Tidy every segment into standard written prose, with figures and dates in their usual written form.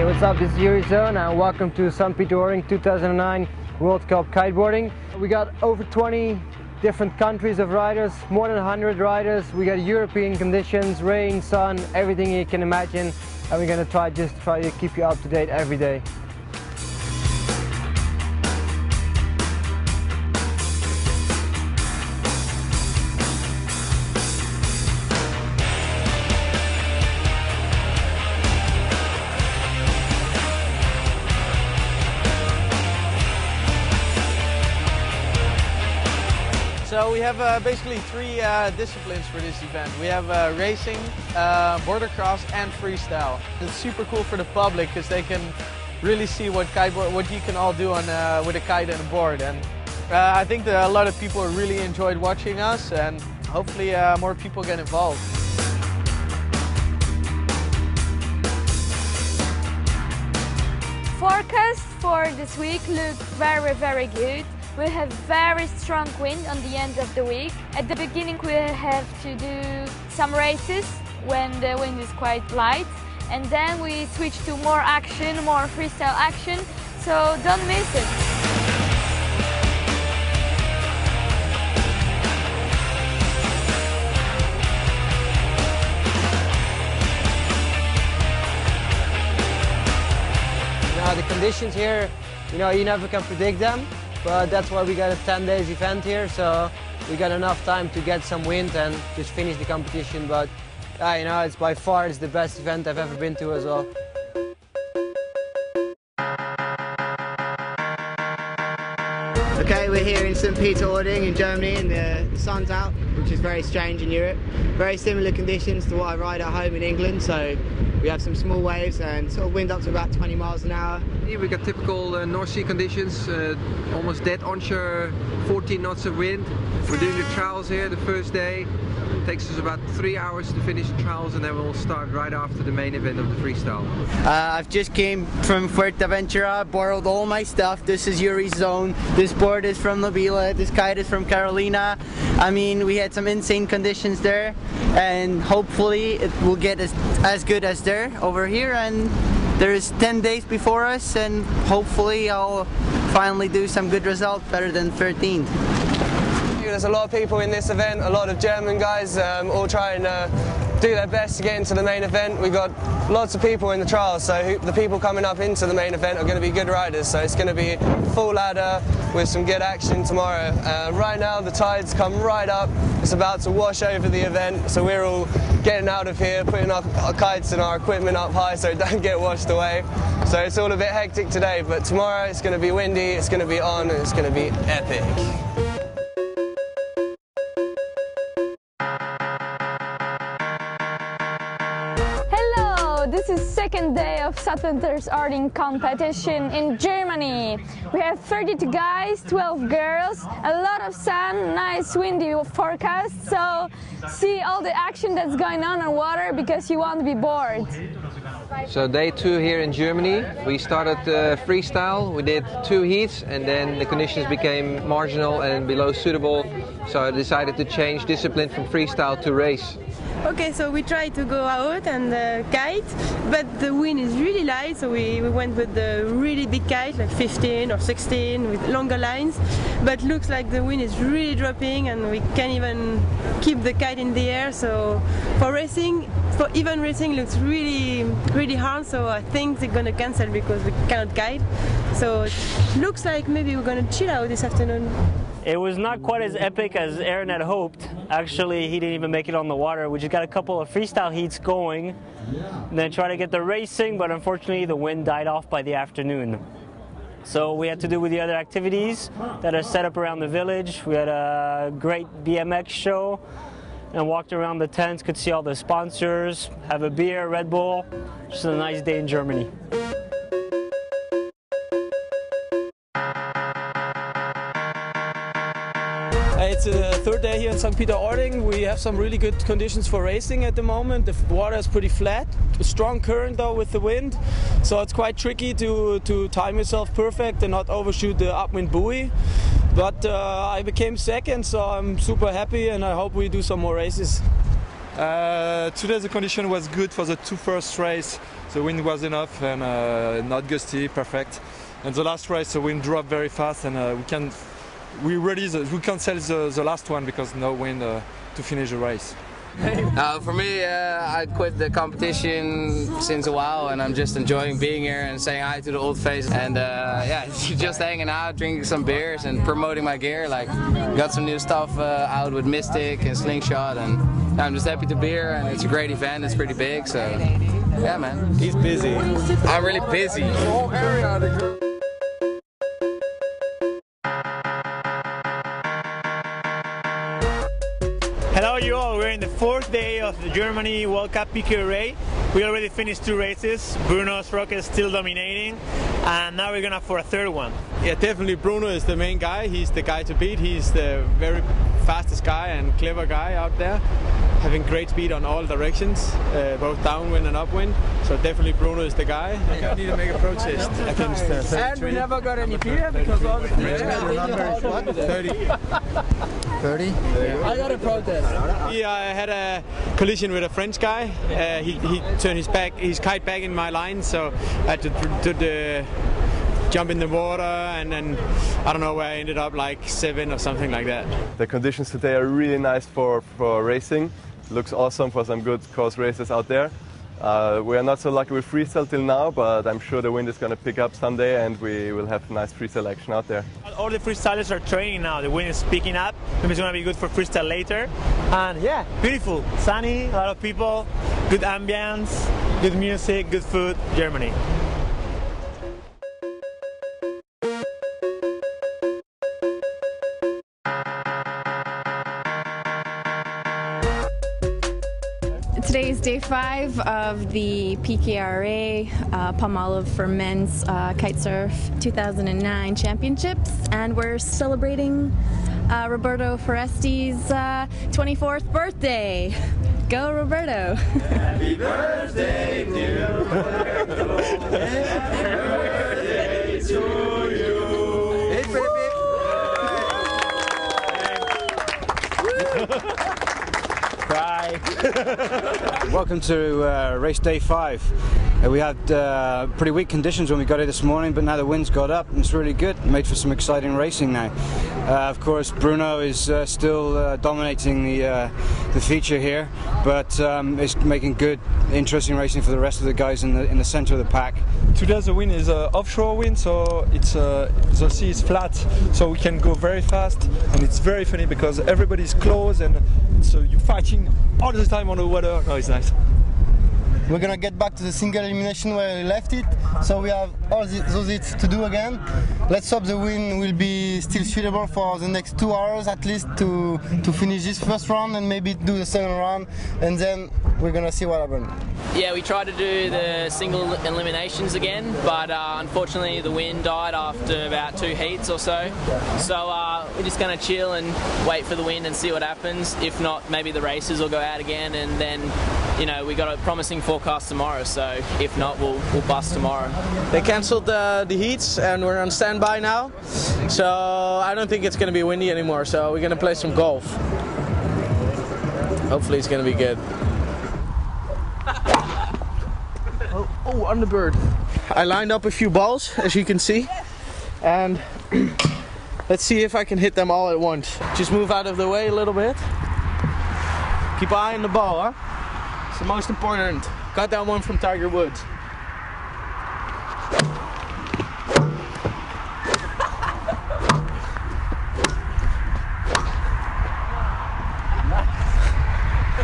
what's up? This is Yuri Zone and welcome to St. Peter-Ording 2009 World Cup kiteboarding. We got over 20 different countries of riders, more than 100 riders. We got European conditions, rain, sun, everything you can imagine, and we're gonna try to keep you up to date every day. So we have basically three disciplines for this event. We have racing, border cross and freestyle. It's super cool for the public because they can really see what you can all do on, with a kite and a board. And I think that a lot of people really enjoyed watching us, and hopefully more people get involved. Forecast for this week looked very good. We have very strong wind on the end of the week. At the beginning we have to do some races when the wind is quite light, and then we switch to more action, more freestyle action, so don't miss it. The conditions here, you never can predict them. But that's why we got a 10 days event here, so we got enough time to get some wind and just finish the competition. But it's by far the best event I've ever been to as well. Okay, we're here in St. Peter-Ording in Germany, and the sun's out, which is very strange in Europe. Very similar conditions to what I ride at home in England, so we have some small waves and sort of wind up to about 20 miles an hour. Here we got typical North Sea conditions, almost dead onshore, 14 knots of wind. We're doing the trials here the first day. It takes us about 3 hours to finish the trials, and then we'll start right after the main event of the freestyle. I've just came from Fuerteventura, borrowed all my stuff. This is Yuri's zone. This board is from Nabila, this kite is from Carolina. I mean, we had some insane conditions there, and hopefully it will get as good as there over here. And there's 10 days before us, and hopefully I'll finally do some good results, better than 13th. There's a lot of people in this event, a lot of German guys, all trying to do their best to get into the main event. We've got lots of people in the trials, so the people coming up into the main event are going to be good riders, so it's going to be full ladder with some good action tomorrow. Right now the tide's come right up, it's about to wash over the event, so we're all getting out of here, putting our kites and our equipment up high so it don't get washed away. So it's all a bit hectic today, but tomorrow it's going to be windy, it's going to be on, and it's going to be epic. This is second day of St. Peter-Ording competition in Germany. We have 32 guys, 12 girls, a lot of sun, nice windy forecast, so see all the action that's going on water because you won't be bored. So day 2 here in Germany. We started freestyle, we did 2 heats, and then the conditions became marginal and below suitable, so I decided to change discipline from freestyle to race. Okay, so we tried to go out and kite, but the wind is really light, so we went with the really big kite, like 15 or 16 with longer lines, but looks like the wind is really dropping and we can't even keep the kite in the air. So for even racing looks really hard, so I think they're gonna cancel because we cannot kite. So it looks like maybe we're gonna chill out this afternoon. It was not quite as epic as Aaron had hoped. Actually, he didn't even make it on the water. We just got a couple of freestyle heats going, and then try to get the racing, but unfortunately the wind died off by the afternoon. So we had to do with the other activities that are set up around the village. We had a great BMX show and walked around the tents, could see all the sponsors, have a beer, Red Bull. Just a nice day in Germany. It's the third day here in St. Peter-Ording. We have some really good conditions for racing at the moment. The water is pretty flat, a strong current though with the wind, so it's quite tricky to time yourself perfect and not overshoot the upwind buoy. But I became second, so I'm super happy and I hope we do some more races. Today the condition was good for the 2 first race. the wind was enough and not gusty, perfect. And the last race, the wind dropped very fast, and we cancel the last one because no wind to finish the race. For me, I quit the competition since a while, and I'm just enjoying being here and saying hi to the old faces, and yeah, just hanging out, drinking some beers, and promoting my gear. Like, got some new stuff out with Mystic and Slingshot, and I'm just happy to be here. And it's a great event. It's pretty big, so yeah, man. He's busy. I'm really busy. Hello you all, we're in the 4th day of the Germany World Cup PKRA. We already finished 2 races, Bruno's rocket is still dominating, and now we're gonna for a 3rd one. Yeah, definitely Bruno is the main guy. He's the guy to beat. He's the very fastest guy and clever guy out there, having great speed on all directions, both downwind and upwind. So definitely Bruno is the guy. I need to make a protest against 33. And we never got any beer because all the 30. 30? Yeah. I got a protest. Yeah, I had a collision with a French guy. He turned his kite back in my line, so I had to jump in the water, and then I don't know where I ended up, like 7 or something like that. The conditions today are really nice for racing. Looks awesome for some good course races out there. We are not so lucky with freestyle till now, but I'm sure the wind is going to pick up someday and we will have nice freestyle action out there. All the freestylers are training now, the wind is picking up, maybe it's going to be good for freestyle later. And yeah, beautiful, sunny, a lot of people, good ambience, good music, good food, Germany. Today is day 5 of the PKRA Palmolive for Men's Kitesurf 2009 Championships, and we're celebrating Roberto Foresti's 24th birthday. Go Roberto! Happy birthday, dear Roberto! Happy birthday to you! Hey, baby! Cry. Welcome to race day 5. We had pretty weak conditions when we got here this morning, but now the wind's got up and it's really good. Made for some exciting racing now. Of course, Bruno is still dominating the feature here, but it's making good, interesting racing for the rest of the guys in the center of the pack. Today the wind is offshore wind, so it's the sea is flat, so we can go very fast, and it's very funny because everybody's close, and so you're fighting all the time on the water. No, it's nice. We're gonna get back to the single elimination where we left it, so we have all those hits to do again. Let's hope the wind will be still suitable for the next 2 hours at least to finish this first round and maybe do the second round, and then we're gonna see what happens. Yeah, we tried to do the single eliminations again, but unfortunately the wind died after about 2 heats or so. So we're just gonna chill and wait for the wind and see what happens. If not, maybe the races will go out again, and then, you know, we got a promising forecast tomorrow, so if not, we'll bust tomorrow. They cancelled the heats and we're on standby now, so I don't think it's going to be windy anymore, so we're going to play some golf. Hopefully it's going to be good. Oh, underbird. I lined up a few balls, as you can see, and let's see if I can hit them all at once. Just move out of the way a little bit. Keep an eye on the ball, huh? It's the most important. Got that one from Tiger Woods.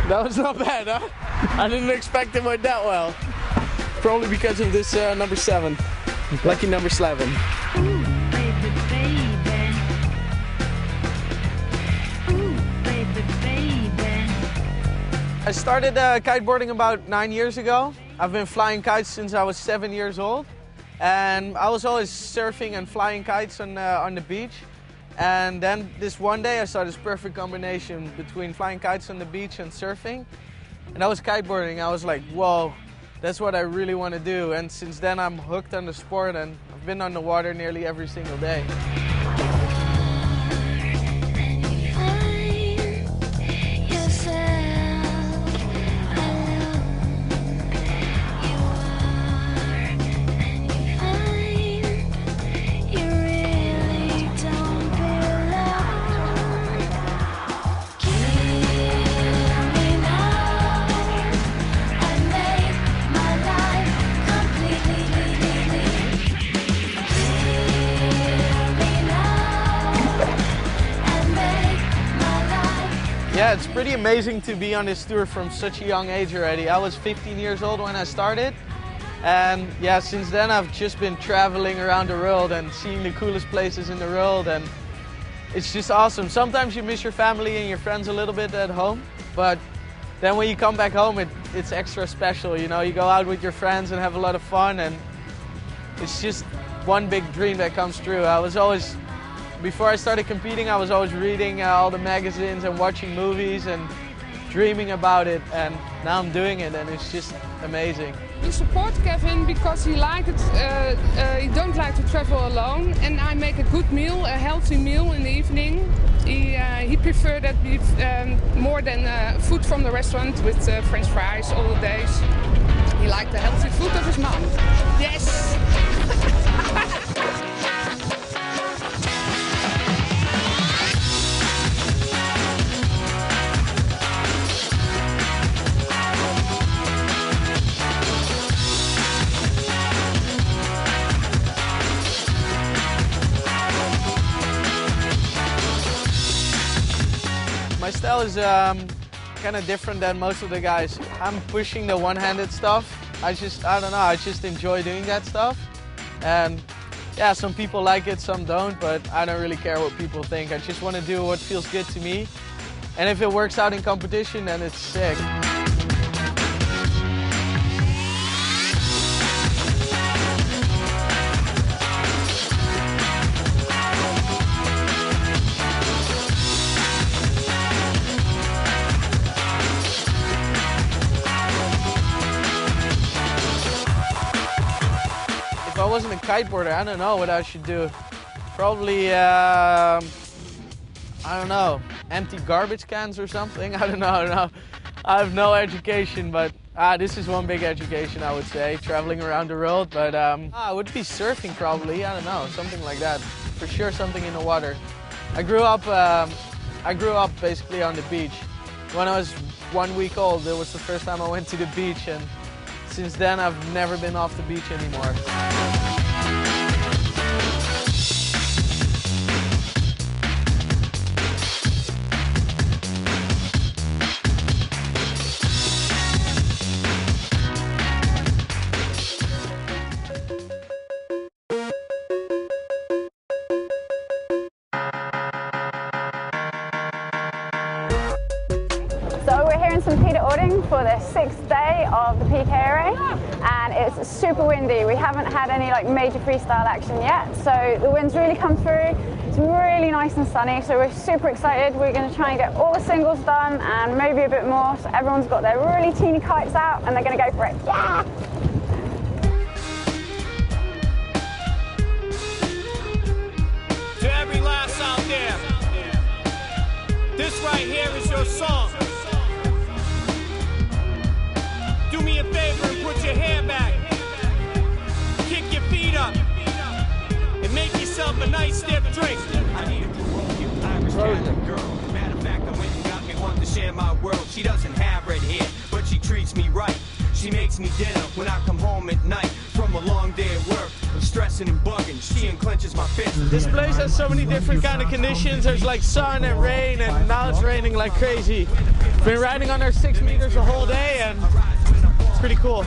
That was not bad, huh? I didn't expect it went that well. Probably because of this number 7. Lucky number 7. I started kiteboarding about 9 years ago. I've been flying kites since I was 7 years old, and I was always surfing and flying kites on the beach. And then this one day I saw this perfect combination between flying kites on the beach and surfing, and that was kiteboarding. I was like, whoa, that's what I really want to do. And since then I'm hooked on the sport, and I've been on the water nearly every single day. Yeah, it's pretty amazing to be on this tour from such a young age already. I was 15 years old when I started, and yeah, since then I've just been traveling around the world and seeing the coolest places in the world, and it's just awesome. Sometimes you miss your family and your friends a little bit at home, but then when you come back home it's extra special, you know. You go out with your friends and have a lot of fun, and it's just one big dream that comes true. Before I started competing, I was always reading all the magazines and watching movies and dreaming about it, and now I'm doing it, and it's just amazing. We support Kevin because he don't like to travel alone, and I make a good meal, a healthy meal in the evening. He preferred that more than food from the restaurant with French fries all the days. He liked the healthy food of his mom. Yes! My style is kind of different than most of the guys. I'm pushing the one-handed stuff. I don't know, I just enjoy doing that stuff. And yeah, some people like it, some don't, but I don't really care what people think. I just want to do what feels good to me. And if it works out in competition, then it's sick. If I wasn't a kiteboarder, I don't know what I should do. Probably, I don't know, empty garbage cans or something. I don't know. I have no education, but this is one big education, I would say, traveling around the world. But I would be surfing probably. I don't know, something like that. For sure, something in the water. I grew up basically on the beach. When I was 1 week old, it was the first time I went to the beach, and since then I've never been off the beach anymore. So we're here in St. Peter-Ording for the 6th day of the PKRA, and it's super windy. We haven't had any major freestyle action yet, so the wind's really come through. It's really nice and sunny, so we're super excited. We're going to try and get all the singles done and maybe a bit more, so everyone's got their really teeny kites out and they're going to go for it. Yeah! To every lass out there, this right here is your song. Do me a favor and put your hair back. Kick your feet up. And make yourself a nice stiff drink. I need a Irish Catholic girl. Matter of fact, I went and got me one to share my world. She doesn't have red hair, but she treats me right. She makes me dinner when I come home at night from a long day at work. I'm stressing and bugging. She unclenches my fist. This place has so many different kind of conditions. There's like sun and rain, and now it's raining like crazy. Been riding under 6 meters the whole day, and it's pretty cool.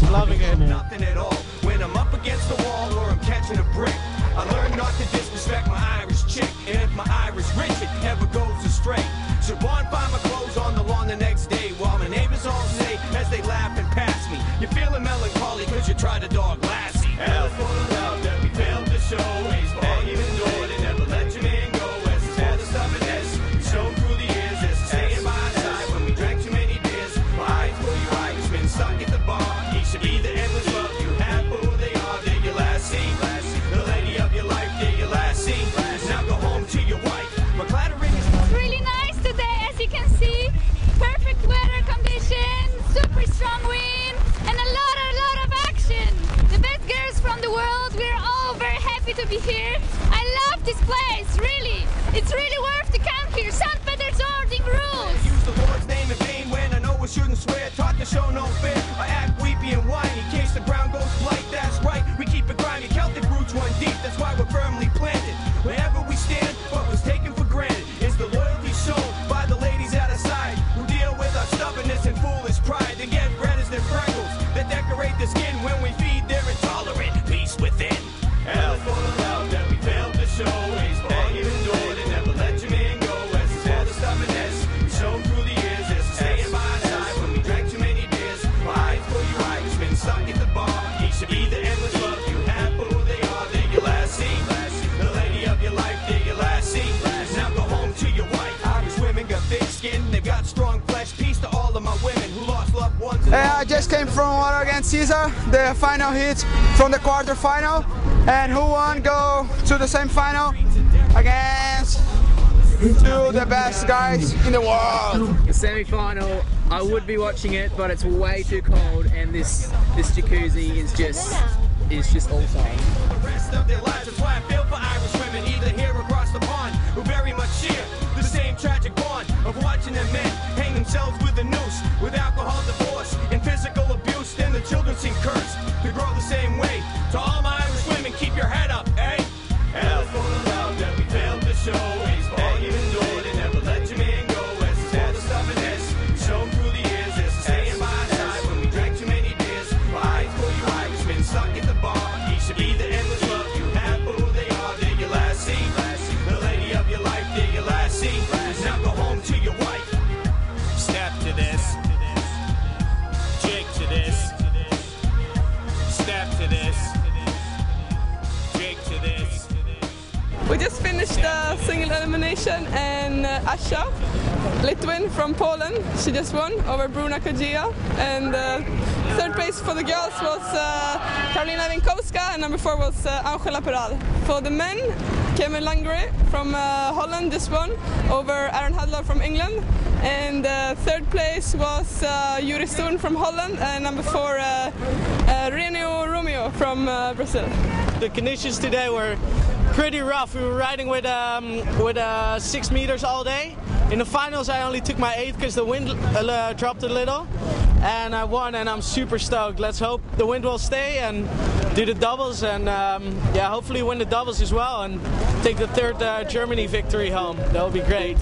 Loving it. Nothing at all. When I'm up against the wall or I'm catching a brick, I learned not to disrespect my Irish chick. And if my Irish Richard ever goes astray, she'll go and find my clothes on the lawn the next day while my neighbors all say as they laugh and pass me, you're feeling melancholy because you tried to dog Lassie. Hell for the love that we failed to show. Ace ball even door, they never let your man go. S is for the stubbornness we showed through the years. S is staying by our side when we drank too many beers. My eyes for you Irishmen stuck at the bar. He should be the endless love you have for who they are. They're your Lassie, the lady of your life. They're your Lassie. Now go home to your wife. My clattering is really nice today, as you can see. Perfect weather conditions, super strong wind, and a lot of action. The best girls from the world, we're all very happy to be here. I love this place, really. It's really worth to come here. St. Petersording rules. Use the Lord's name in vain when I know I shouldn't swear. Taught to show no fear. I act weepy and whiny in case the ground goes blight. That's right, we keep it grimy. Celtic roots run deep, that's why we're firmly planted. Wherever we stand, what was taken for granted is the loyalty shown by the ladies at I just came from water against Caesar, the final heat from the quarterfinal, and who won go to the semi-final against two of the best guys in the world. The semi-final, I would be watching it, but it's way too cold, and this jacuzzi is just awesome. The rest of their lives, that's why I feel for Irish women, either here or across the pond, who very much share the same tragic bond of watching them men hang themselves with a noose, with alcohol, divorce, and physical abuse. Then the children seem cursed to grow the same way. To all my Irish women, keep your head up, eh? Hell for the love that we failed to show. All you endured and never let your man go. As it's for the stubbornness we shown through the years. As I staying by our side when we drank too many beers. Why for you Irishmen stuck at the bar? He should be the endless love you have for who they are. They're your last scene. The lady of your life, they're your last scene. Now go home to your wife. Step to this. Jig to this. Step to this. Jig to this. We just finished the single elimination, and Asha, Litwin from Poland, she just won over Bruna Kajia. And third place for the girls was Karolina Winkowska, and number 4 was Angela Peral. For the men, Kevin Langre from Holland just won over Aaron Hadler from England. And third place was Yuri Stone from Holland, and number 4 Renio Romeo from Brazil. The conditions today were pretty rough. We were riding with 6 meters all day. In the finals I only took my 8th because the wind dropped a little, and I won, and I'm super stoked. Let's hope the wind will stay and do the doubles, and yeah, hopefully win the doubles as well and take the 3rd Germany victory home. That would be great.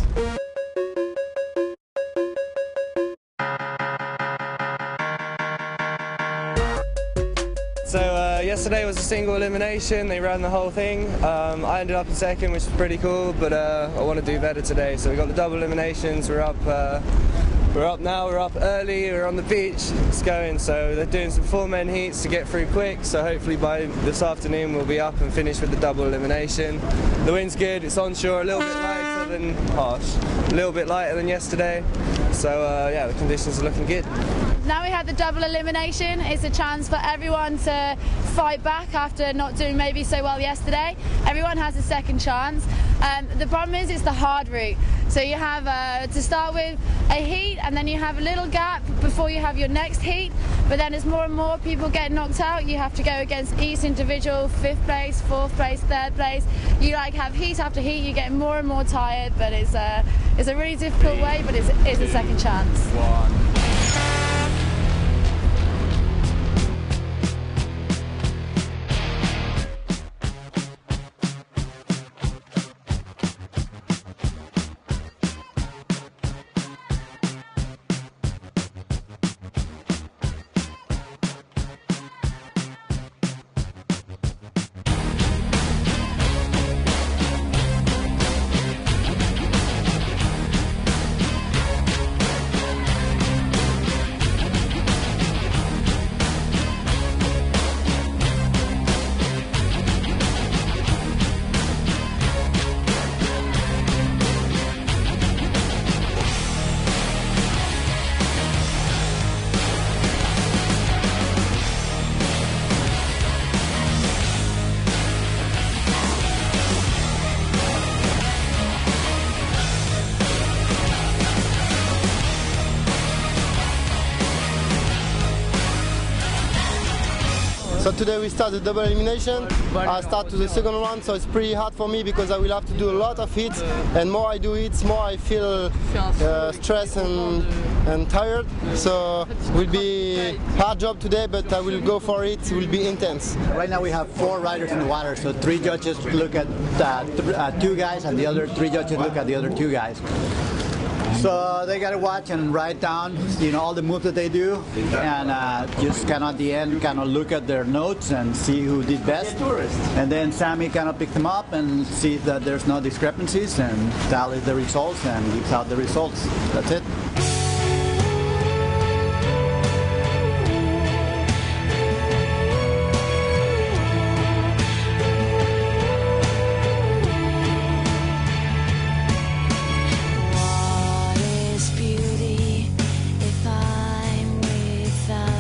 So yesterday was a single elimination. They ran the whole thing. I ended up in 2nd, which was pretty cool, but I want to do better today. So we got the double eliminations. We're up now. We're up early. We're on the beach. It's going. So they're doing some 4-man heats to get through quick. So hopefully by this afternoon we'll be up and finish with the double elimination. The wind's good. It's onshore, a little bit lighter than a little bit lighter than yesterday. So yeah, the conditions are looking good. Now we have the double elimination. It's a chance for everyone to fight back after not doing maybe so well yesterday. Everyone has a second chance. The problem is it's the hard route. So you have to start with a heat, and then you have a little gap before you have your next heat. But then as more and more people get knocked out, you have to go against each individual, 5th place, 4th place, 3rd place. You like have heat after heat, you get more and more tired, but it's a really difficult way, but it's a second chance. So today we start the double elimination. I start to the 2nd round, so it's pretty hard for me because I will have to do a lot of hits, and more I do hits, more I feel stressed and tired. So it will be a hard job today, but I will go for it. It will be intense. Right now we have 4 riders in the water, so 3 judges look at 2 guys, and the other 3 judges look at the other 2 guys. So they gotta watch and write down, all the moves that they do, and just kind of at the end, kind of look at their notes and see who did best. And then Sammy kind of picked them up and sees that there's no discrepancies and tallies the results and gives out the results. That's it. What is beauty if I'm without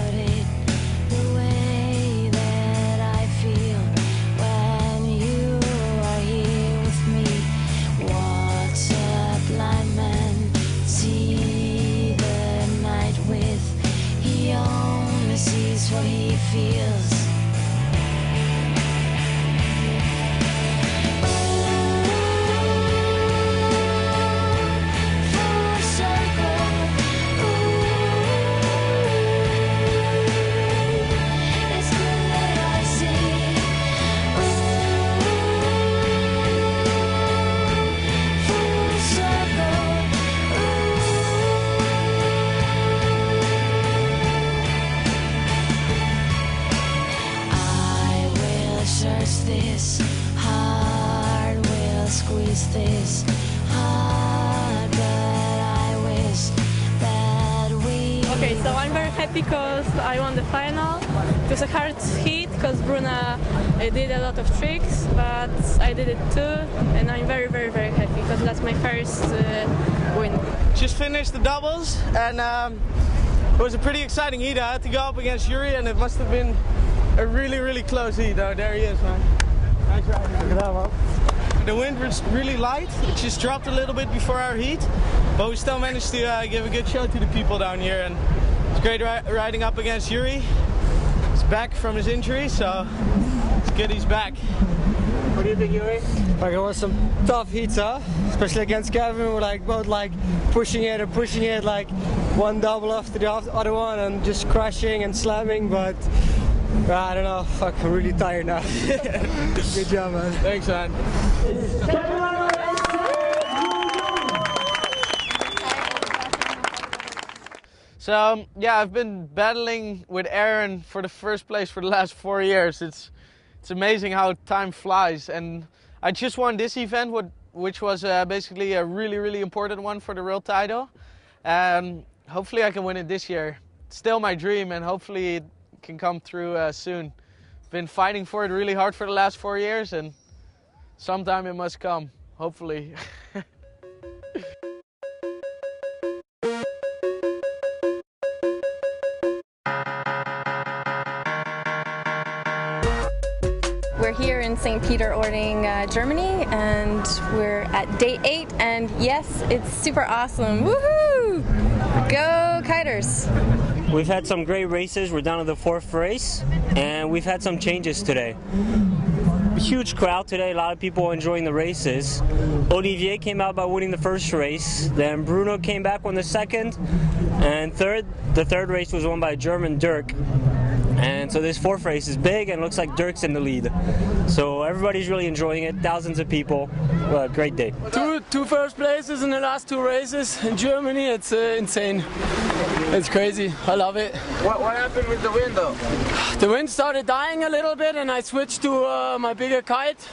feels. This hard, will squeeze this hard, but I wish that we... Okay, so I'm very happy because I won the final. It was a hard heat because Bruna did a lot of tricks, but I did it too, and I'm very, very, very happy because that's my first win. Just finished the doubles, and it was a pretty exciting heat. I had to go up against Yuri, and it must have been a really, really close heat. Oh, there he is, man. Nice riding. Look at that, man. The wind was really light. It just dropped a little bit before our heat, but we still managed to give a good show to the people down here, and it's great riding up against Yuri. He's back from his injury, so it's good he's back. What do you think, Yuri? Like, it was some tough heats, huh? Especially against Kevin. We're like both like pushing it, like one double after the other one, and just crashing and slamming, but I don't know, fuck, I'm really tired now. Good job, man. Thanks, man. So, yeah, I've been battling with Aaron for the first place for the last 4 years. It's amazing how time flies. And I just won this event, which was basically a really, really important one for the world title. Hopefully I can win it this year. It's still my dream, and hopefully it can come through soon. Been fighting for it really hard for the last 4 years, and sometime it must come, hopefully. We're here in St. Peter-Ording, Germany, and we're at day 8, and yes, it's super awesome. Woohoo! Go Kiters! We've had some great races. We're down to the 4th race, and we've had some changes today. Huge crowd today, a lot of people enjoying the races. Olivier came out by winning the first race, then Bruno came back, won the second, and the third race was won by German Dirk. And so this 4th race is big, and looks like Dirk's in the lead. So everybody's really enjoying it, thousands of people. Great day. Two first places in the last 2 races in Germany. It's insane. It's crazy. I love it. What happened with the wind though? The wind started dying a little bit, and I switched to my bigger kite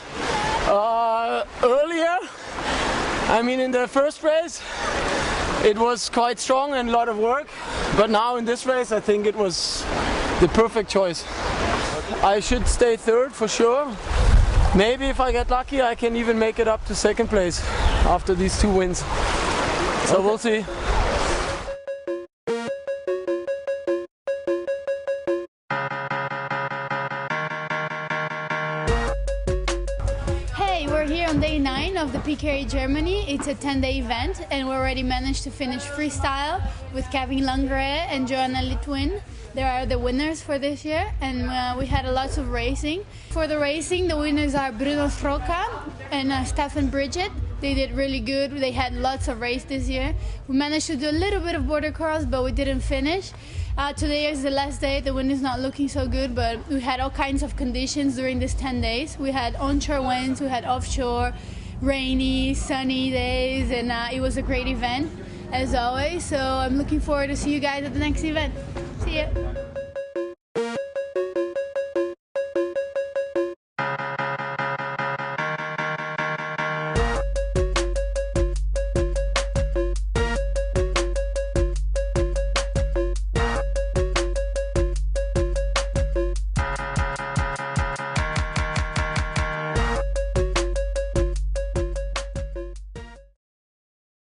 earlier. I mean, in the first race it was quite strong and a lot of work, but now in this race I think it was the perfect choice. I should stay 3rd for sure. Maybe if I get lucky I can even make it up to 2nd place after these 2 wins. So we'll see. Hey, we're here on day 9 of the PKRA Germany. It's a 10-day event, and we already managed to finish freestyle with Kevin Langeret and Joanna Litwin. They are the winners for this year, and we had lots of racing. For the racing, the winners are Bruno Stroka and Stefan Bridget. They did really good. They had lots of race this year. We managed to do a little bit of border cross, but we didn't finish. Today is the last day. The wind is not looking so good, but we had all kinds of conditions during these 10 days. We had onshore winds, we had offshore, rainy, sunny days, and it was a great event, as always. So I'm looking forward to see you guys at the next event. See ya.